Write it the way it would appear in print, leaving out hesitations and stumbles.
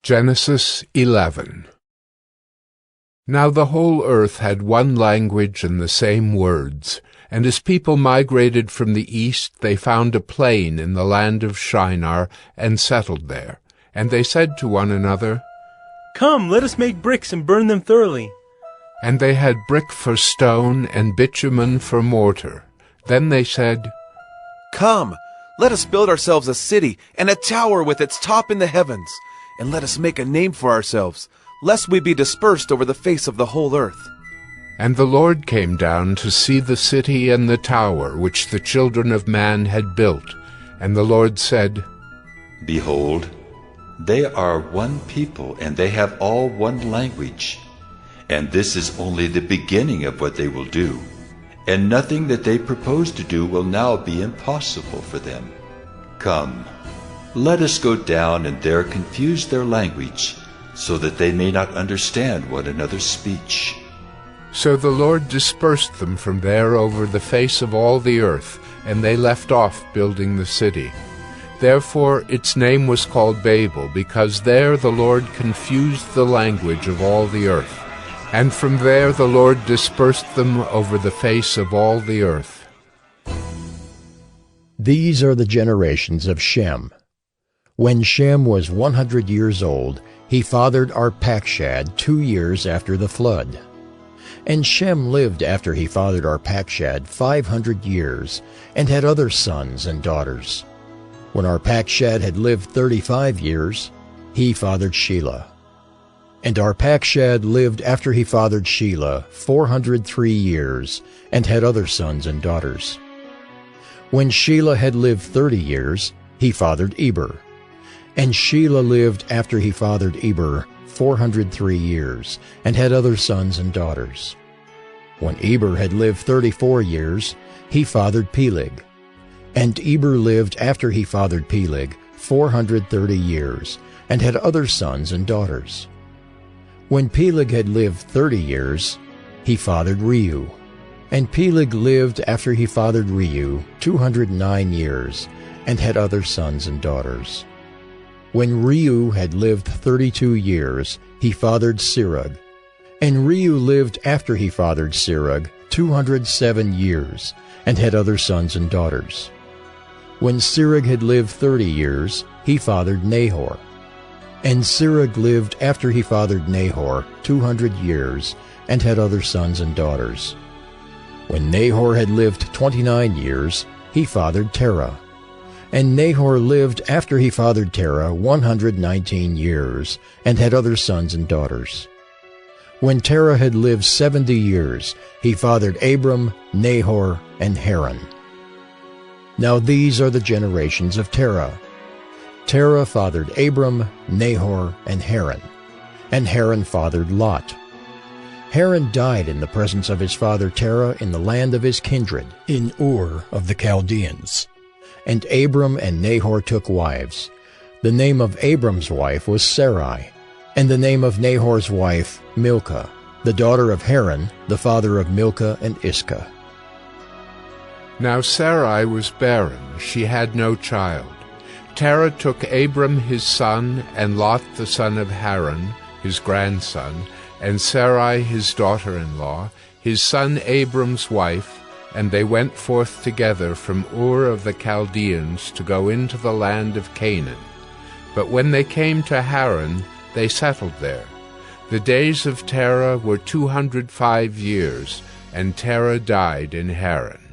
Genesis 11. Now the whole earth had one language and the same words, and as people migrated from the east, they found a plain in the land of Shinar and settled there. And they said to one another, "Come, let us make bricks and burn them thoroughly." And they had brick for stone and bitumen for mortar. Then they said, "Come, let us build ourselves a city and a tower with its top in the heavens, and let us make a name for ourselves, lest we be dispersed over the face of the whole earth." And the Lord came down to see the city and the tower which the children of man had built. And the Lord said, "Behold, they are one people, and they have all one language. And this is only the beginning of what they will do. And nothing that they propose to do will now be impossible for them. Come, let us go down and there confuse their language, so that they may not understand one another's speech." So the Lord dispersed them from there over the face of all the earth, and they left off building the city. Therefore its name was called Babel, because there the Lord confused the language of all the earth. And from there the Lord dispersed them over the face of all the earth. These are the generations of Shem. When Shem was 100 years old, he fathered Arpachshad 2 years after the flood. And Shem lived after he fathered Arpachshad 500 years, and had other sons and daughters. When Arpachshad had lived 35 years, he fathered Shelah. And Arpachshad lived after he fathered Shelah 403 years, and had other sons and daughters. When Shelah had lived 30 years, he fathered Eber. And Shelah lived after he fathered Eber 403 years, and had other sons and daughters. When Eber had lived 34 years, he fathered Peleg. And Eber lived after he fathered Peleg 430 years, and had other sons and daughters. When Peleg had lived 30 years, he fathered Reu. And Peleg lived after he fathered Reu 209 years, and had other sons and daughters. When Reu had lived 32 years, he fathered Serug. And Reu lived after he fathered Serug 207 years, and had other sons and daughters. When Serug had lived 30 years, he fathered Nahor. And Serug lived after he fathered Nahor 200 years, and had other sons and daughters. When Nahor had lived 29 years, he fathered Terah. And Nahor lived after he fathered Terah 119 years, and had other sons and daughters. When Terah had lived 70 years, he fathered Abram, Nahor, and Haran. Now these are the generations of Terah. Terah fathered Abram, Nahor, and Haran. And Haran fathered Lot. Haran died in the presence of his father Terah in the land of his kindred, in Ur of the Chaldeans. And Abram and Nahor took wives. The name of Abram's wife was Sarai, and the name of Nahor's wife Milcah, the daughter of Haran, the father of Milcah and Iscah. Now Sarai was barren, she had no child. Terah took Abram his son, and Lot the son of Haran, his grandson, and Sarai his daughter-in-law, his son Abram's wife, and they went forth together from Ur of the Chaldeans to go into the land of Canaan. But when they came to Haran, they settled there. The days of Terah were 205 years, and Terah died in Haran.